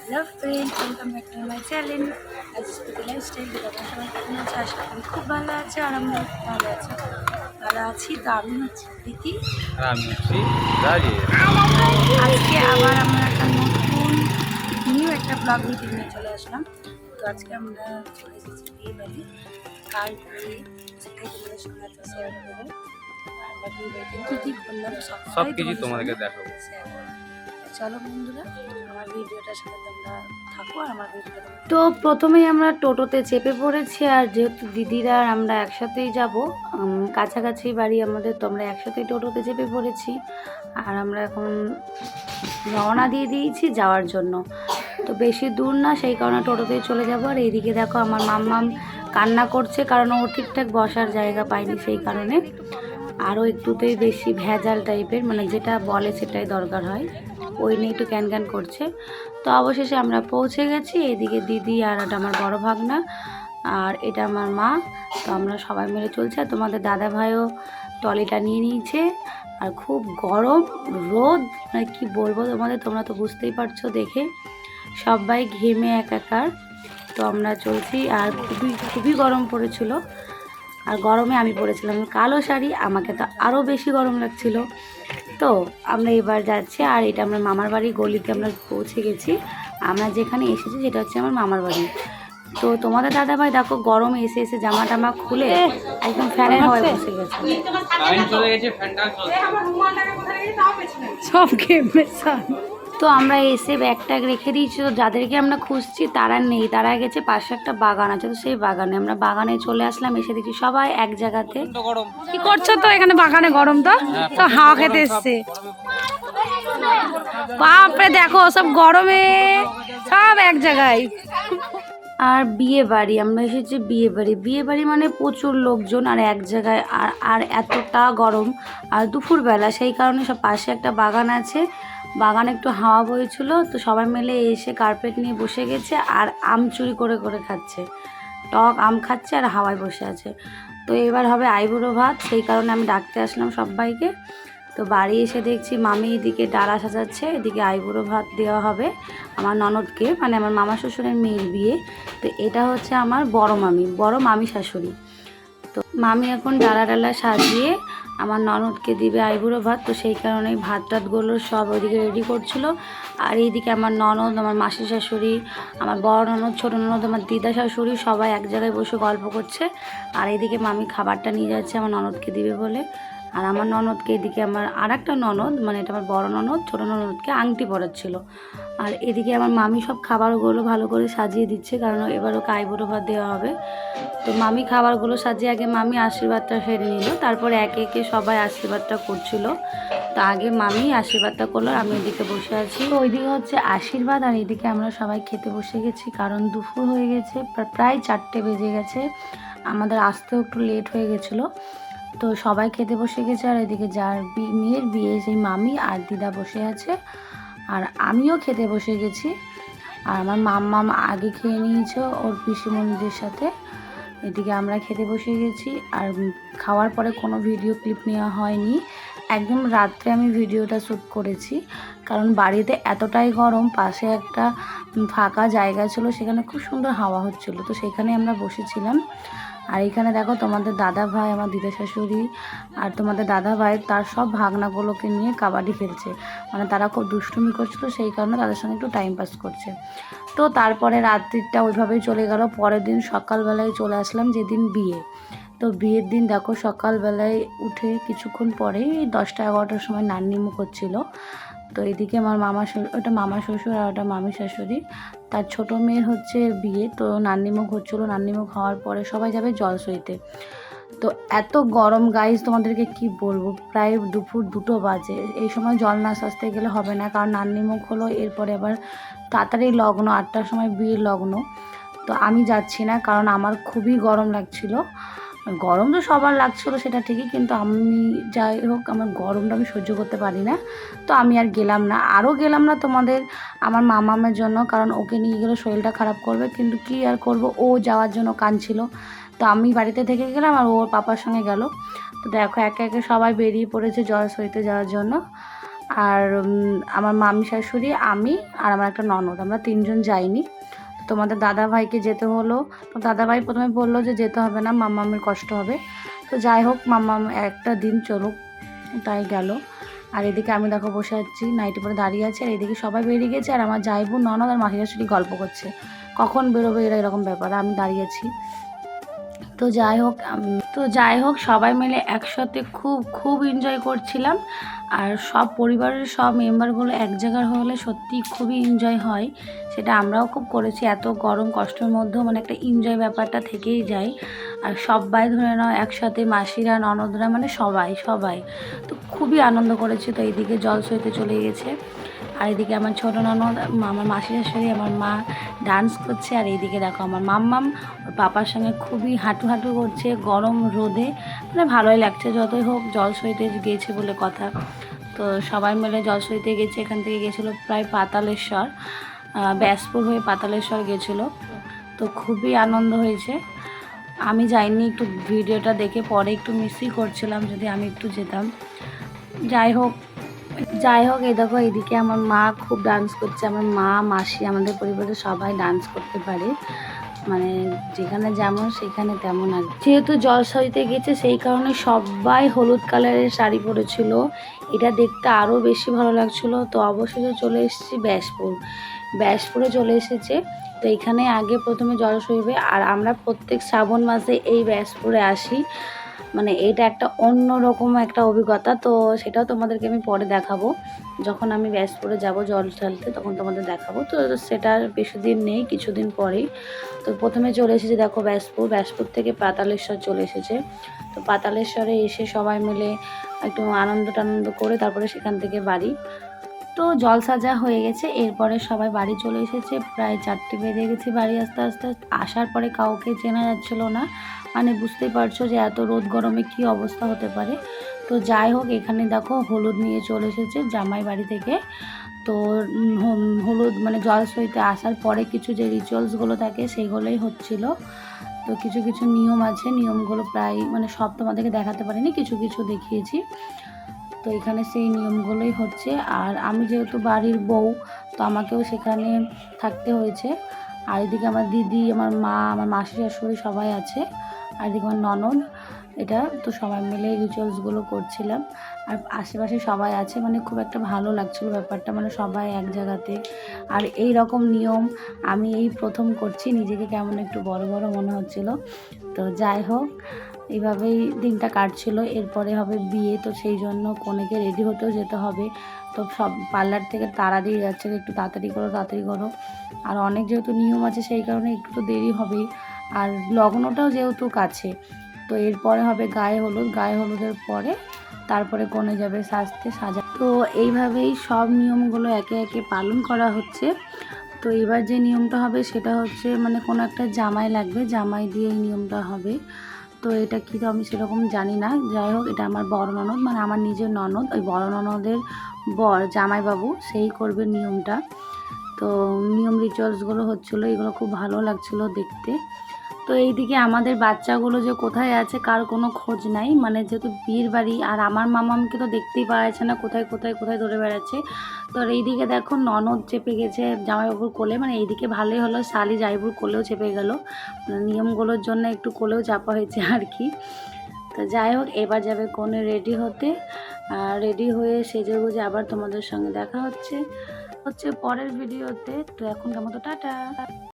Hello friend, welcome back to my channel আজকে lifestyle. সবাই কেমন আছে? আশা করি খুব ভালো আছে আর আমরা ভালো আছি। তো আমি হচ্ছে প্রীতি, আর আমি হচ্ছি রাজেশ। আজকে আবার আমরা একটা নতুন একটা ব্লগ ভিডিও নিয়ে চলে আসলাম। তো আজকে আমরা চলে এসেছি বিয়ে বাড়ি। কাল বিয়ে, সেটাই তোমাদের সঙ্গে একটা শেয়ার করবো। আমরা বিয়ে বাড়িতে কী কী করলাম সব সবটাই কিছু তোমাদের তোমাদেরকে সঙ্গে দেখাবো। শেয়ার করবো। চলো বন্ধুরা, আমার ভিডিওটার সাথে তোমরা থাকো আর আমার ভিডিওটা। তো প্রথমেই আমরা টোটোতে চেপে পড়েছি, আর যেহেতু দিদিরা আর আমরা একসাথেই যাব, কাছাকাছি বাড়ি আমাদের, তো আমরা একসাথেই টোটোতে চেপে পড়েছি। আর আমরা এখন রওনা দিয়ে দিয়েছি যাওয়ার জন্য। তো বেশি দূর না, সেই কারণে টোটোতেই চলে যাব। আর এইদিকে দেখো আমার মাম্মাম কান্না করছে, কারণ ও ঠিকঠাক বসার জায়গা পায়নি, সেই কারণে। আরও একটুতেই বেশি ভেজাল টাইপের, মানে যেটা বলে সেটাই দরকার হয়, ওই নিয়ে একটু ক্যান ক্যান করছে। তো অবশেষে আমরা পৌঁছে গেছি। এদিকে দিদি আর এটা আমার বড় ভাগনা, আর এটা আমার মা। তো আমরা সবাই মিলে চলছে। আর তোমাদের দাদা ভাইও ট্রলিটা নিয়ে নিয়েছে। আর খুব গরম, রোদ, মানে কী বলবো তোমাদের, তোমরা তো বুঝতেই পারছো দেখে, সবাই ঘেমে একাকার। তো আমরা চলছি, আর খুবই খুবই গরম পড়েছিল। আর গরমে আমি পরেছিলাম কালো শাড়ি, আমাকে তো আরও বেশি গরম লাগছিল। তো আমরা এবার যাচ্ছি, আর এটা আমার মামার বাড়ি গলিতে আমরা পৌঁছে গেছি। আমরা যেখানে এসেছি সেটা হচ্ছে আমার মামার বাড়ি। তো তোমাদের দাদাভাই দেখো গরমে এসে এসে জামা টামা খুলে একদম ফ্যানের হাওয়ায় বসে গেছে। সব ঘেমে স্নান। তো আমরা এসে ব্যাগ ট্যাগ রেখে দিয়েছি। তো যাদেরকে আমরা খুঁজছি তারা নেই, তারা গেছে পাশে একটা বাগান আছে, তো সেই বাগানে আমরা বাগানে চলে আসলাম। এসে দেখি সবাই এক জায়গাতে। কি করছো? তো এখানে বাগানে গরম, তো তো হাওয়া খেতে এসছে। বাপরে দেখো সব গরমে সব এক জায়গায়। আর বিয়ে বাড়ি, আমরা এসেছি বিয়ে বাড়ি। বিয়ে বাড়ি মানে প্রচুর লোকজন আর এক জায়গায়, আর আর এতটা গরম। আর দুপুরবেলা, সেই কারণে সব পাশে একটা বাগান আছে, বাগানে একটু হাওয়া বইছিল। তো সবাই মিলে এসে কার্পেট নিয়ে বসে গেছে, আর আম চুরি করে করে খাচ্ছে, টক আম খাচ্ছে আর হাওয়ায় বসে আছে। তো এবার হবে আইবুড়ো ভাত, সেই কারণে আমি ডাকতে আসলাম সবাইকে। তো বাড়ি এসে দেখছি মামি এদিকে ডালা সাজাচ্ছে, এদিকে আইবুড়ো ভাত দেওয়া হবে আমার ননদকে, মানে আমার মামা শ্বশুরের মেয়ের বিয়ে। তো এটা হচ্ছে আমার বড় মামি শাশুড়ি। তো মামি এখন ডালা ডালা সাজিয়ে আমার ননদকে দিবে আইবুড়ো ভাত। তো সেই কারণেই ভাত টাতগুলো সব ওইদিকে রেডি করছিল। আর এইদিকে আমার ননদ, আমার মাসি শাশুড়ি, আমার বড় ননদ, ছোটো ননদ, আমার দিদা শাশুড়ি সবাই এক জায়গায় বসে গল্প করছে। আর এইদিকে মামি খাবারটা নিয়ে যাচ্ছে আমার ননদকে দিবে বলে। আর আমার ননদকে এদিকে আমার আর একটা ননদ, মানে এটা আমার বড় ননদ, ছোটো ননদকে আংটি পরাচ্ছিল। আর এদিকে আমার মামি সব খাবারগুলো ভালো করে সাজিয়ে দিচ্ছে, কারণ এবার ওকে আইবুড়ো ভাত দেওয়া হবে। তো মামি খাবারগুলো সাজিয়ে আগে মামি আশীর্বাদটা সেরে নিল, তারপরে একে একে সবাই আশীর্বাদটা করছিল। তো আগে মামি আশীর্বাদটা করলো, আমি এদিকে বসে আছি। তো ওইদিকে হচ্ছে আশীর্বাদ, আর এদিকে আমরা সবাই খেতে বসে গেছি, কারণ দুপুর হয়ে গেছে, প্রায় 4টে বেজে গেছে। আমাদের আসতেও একটু লেট হয়ে গেছিলো। তো সবাই খেতে বসে গেছে, আর এদিকে যার মেয়ের বিয়ে সেই মামি আর দিদা বসে আছে, আর আমিও খেতে বসে গেছি। আর আমার মাম্মাম আগে খেয়ে নিয়েছে ওর পিসিমণিদের সাথে। এদিকে আমরা খেতে বসে গেছি, আর খাওয়ার পরে কোনো ভিডিও ক্লিপ নেওয়া হয়নি, একদম রাত্রে আমি ভিডিওটা শ্যুট করেছি, কারণ বাড়িতে এতটাই গরম। পাশে একটা ফাঁকা জায়গা ছিল, সেখানে খুব সুন্দর হাওয়া হচ্ছিল, তো সেখানে আমরা বসেছিলাম। আর এখানে দেখো তোমাদের দাদা ভাই, আমার দিদা শাশুড়ি আর তোমাদের দাদা ভাই তার সব ভাগনাগুলোকে নিয়ে কাবাডি খেলছে, মানে তারা খুব দুষ্টুমি করছিল, সেই কারণে তাদের সঙ্গে একটু টাইম পাস করছে। তো তারপরে রাত্রিটা ওইভাবেই চলে গেল। পরের দিন সকালবেলায় চলে আসলাম, যেদিন বিয়ে। তো বিয়ের দিন দেখো সকালবেলায় উঠে কিছুক্ষণ পরেই 10টা-11টার সময় নান্নিমুখ হচ্ছিলো। তো এদিকে আমার ওটা মামা শ্বশুর আর ওটা মামি শাশুড়ি, তার ছোট মেয়ের হচ্ছে বিয়ে। তো নান্নিমুখ হচ্ছিলো, নান্নিমুখ হওয়ার পরে সবাই যাবে জল সইতে। তো এত গরম গাইজ, তোমাদেরকে কি বলবো, প্রায় দুপুর 2টো বাজে। এই সময় জল না সাজতে গেলে হবে না, কারণ নান্নিমুখ হলো, এরপরে আবার তাড়াতাড়ি লগ্ন, 8টার সময় বিয়ের লগ্ন। তো আমি যাচ্ছি না, কারণ আমার খুবই গরম লাগছিল। গরম তো সবার লাগছিলো সেটা ঠিকই, কিন্তু আমি যাই হোক আমার গরমটা আমি সহ্য করতে পারি না। তো আমি আর গেলাম না, আরও গেলাম না তোমাদের আমার মামামের জন্য, কারণ ওকে নিয়ে গেলে শরীরটা খারাপ করবে, কিন্তু কি আর করব, ও যাওয়ার জন্য কাঁদছিল। তো আমি বাড়িতে থেকে গেলাম, আর ওর পাপার সঙ্গে গেল। তো দেখো একে একে সবাই বেরিয়ে পড়েছে জল সইতে যাওয়ার জন্য। আর আমার মামি শাশুড়ি, আমি আর আমার একটা ননদ, আমরা 3 জন যাইনি। তোমাদের দাদা ভাইকে যেতে হলো। তো দাদা ভাই প্রথমে বললো যে যেতে হবে না, মাম্মামের কষ্ট হবে। তো যাই হোক, মাম্মাম একটা দিন চলুক, তাই গেল। আর এদিকে আমি দেখো বসে আছি, নাইটি পরে দাঁড়িয়ে আছি, আর এদিকে সবাই বেরিয়ে গেছে, আর আমার জাইবু, ননদ আর মাসি শাশুড়ি গল্প করছে কখন বেরোবে এরা, এরকম ব্যাপার। আমি দাঁড়িয়ে আছি। তো যাই হোক সবাই মিলে একসাথে খুব খুব এনজয় করছিলাম। আর সব পরিবারের সব মেম্বারগুলো এক জায়গার হলে সত্যি খুবই এনজয় হয়। সেটা আমরাও খুব করেছি, এত গরম কষ্টের মধ্যেও মানে একটা এনজয় ব্যাপারটা থেকেই যায়। আর সবাই ধরে নাও একসাথে, মাসিরা, ননদরা, মানে সবাই সবাই তো খুবই আনন্দ করেছি। তো এইদিকে জল সইতে চলে গেছে, আর এদিকে আমার ছোটো ননদ, আমার মাসি শাশুড়ি, আমার মা ডান্স করছে। আর এইদিকে দেখো আমার মাম্মাম ওর পাপার সঙ্গে খুবই হাঁটু হাঁটু করছে গরম রোদে, মানে ভালোই লাগছে। যতই হোক জল সইতে গিয়েছে বলে কথা। তো সবাই মিলে জল সইতে গেছে। এখান থেকে গেছিলো প্রায় পাতালেশ্বর, ব্যাসপুর হয়ে পাতালেশ্বর গেছিলো। তো খুবই আনন্দ হয়েছে। আমি যাইনি, একটু ভিডিওটা দেখে পরে একটু মিসই করছিলাম, যদি আমি একটু যেতাম। যাই হোক এই দেখো এইদিকে আমার মা খুব ডান্স করছে। আমার মা, মাসি, আমাদের পরিবারের সবাই ডান্স করতে পারে, মানে যেখানে যেমন সেখানে তেমন। আর যেহেতু জলসাইতে গেছে সেই কারণে সবাই হলুদ কালারের শাড়ি পরেছিল, এটা দেখতে আরও বেশি ভালো লাগছিলো। তো অবশেষে চলে এসেছি ব্যাসপুরে চলে এসেছে। তো এখানে আগে প্রথমে জল সইবে, আর আমরা প্রত্যেক শ্রাবণ মাসে এই ব্যাসপুরে আসি, মানে এটা একটা অন্য রকম একটা অভিজ্ঞতা। তো সেটাও তোমাদেরকে আমি পরে দেখাবো, যখন আমি ব্যাসপুরে যাব জল ঢালতে তখন তোমাদের দেখাবো। তো সেটা বেশি দিন নেই, কিছুদিন পরেই। তো প্রথমে চলে এসেছে দেখো ব্যাসপুর থেকে পাতালেশ্বর চলে এসেছে। তো পাতালেশ্বরে এসে সবাই মিলে একটু আনন্দ করে তারপরে সেখান থেকে বাড়ি। তো জল সাজা হয়ে গেছে, এরপরে সবাই বাড়ি চলে এসেছে। প্রায় 4টে বেজে গেছে বাড়ি আস্তে আস্তে। আসার পরে কাউকে চেনা যাচ্ছিল না, মানে বুঝতেই পারছো যে এত রোদ গরমে কি অবস্থা হতে পারে। তো যাই হোক এখানে দেখো হলুদ নিয়ে চলে এসেছে জামাই বাড়ি থেকে। তো হলুদ মানে জল সইতে আসার পরে কিছু যে রিচুয়ালসগুলো থাকে সেগুলোই হচ্ছিল। তো কিছু কিছু নিয়ম আছে, নিয়মগুলো প্রায় মানে সব তোমাদেরকে দেখাতে পারিনি, কিছু কিছু দেখিয়েছি। তো এখানে সেই নিয়মগুলোই হচ্ছে। আর আমি যেহেতু বাড়ির বউ, তো আমাকেও সেখানে থাকতে হয়েছে। আর এদিকে আমার দিদি, আমার মা, আমার মাসি শাশুড়ি সবাই আছে, আর এদিকে আমার ননদ। এটা তো সবাই মিলে রিচুয়ালসগুলো করছিলাম, আর আশেপাশে সবাই আছে, মানে খুব একটা ভালো লাগছিল ব্যাপারটা, মানে সবাই এক জায়গাতে। আর এই রকম নিয়ম আমি এই প্রথম করছি, নিজেকে কেমন একটু বড় বড় মনে হচ্ছিল। তো যাই হোক এইভাবেই দিনটা কাটছিল। এরপরে হবে বিয়ে, তো সেই জন্য কনেকে রেডি হতেও যেতে হবে। তো সব পার্লার থেকে তাড়া দিয়ে যাচ্ছে, একটু তাড়াতাড়ি করো। আর অনেক যেহেতু নিয়ম আছে সেই কারণে একটু তো দেরি হবেই। আর লগ্নটাও যেহেতু কাছে, তো এরপরে হবে গায়ে হলুদের পরে তারপরে কনে যাবে সাজা। তো এইভাবেই সব নিয়মগুলো একে একে পালন করা হচ্ছে। তো এবার যে নিয়মটা হবে সেটা হচ্ছে মানে কোনো একটা জামাই লাগবে, জামাই দিয়ে এই নিয়মটা হবে। তো এটা কি তো আমি সেরকম জানি না। যাই হোক এটা আমার বড় ননদ, মানে আমার নিজের ননদ, ওই বড় ননদের বর জামাইবাবু সেই করবে নিয়মটা। তো নিয়ম রিচুয়ালসগুলো হচ্ছিলো, এগুলো খুব ভালো লাগছিলো দেখতে। তো এইদিকে আমাদের বাচ্চাগুলো যে কোথায় আছে কার কোনো খোঁজ নাই, মানে যেহেতু বিয়ের বাড়ি, আর আমার মামামকে তো দেখতেই পাওয়া যাচ্ছে না, কোথায় দৌড়ে বেড়াচ্ছে। তো আর এইদিকে দেখো ননদ চেপে গেছে জামাইবাবুর কোলে, মানে এইদিকে ভালোই হলো, শালি জাইবুর কোলেও চেপে গেল, মানে নিয়মগুলোর জন্য একটু কোলেও চাপা হয়েছে আর কি। তো যাই হোক এবার যাবে কোনে রেডি হতে, রেডি হয়ে সেজে গুজে আবার তোমাদের সঙ্গে দেখা হচ্ছে পরের ভিডিওতে। তো এখনকার মতো টাটা।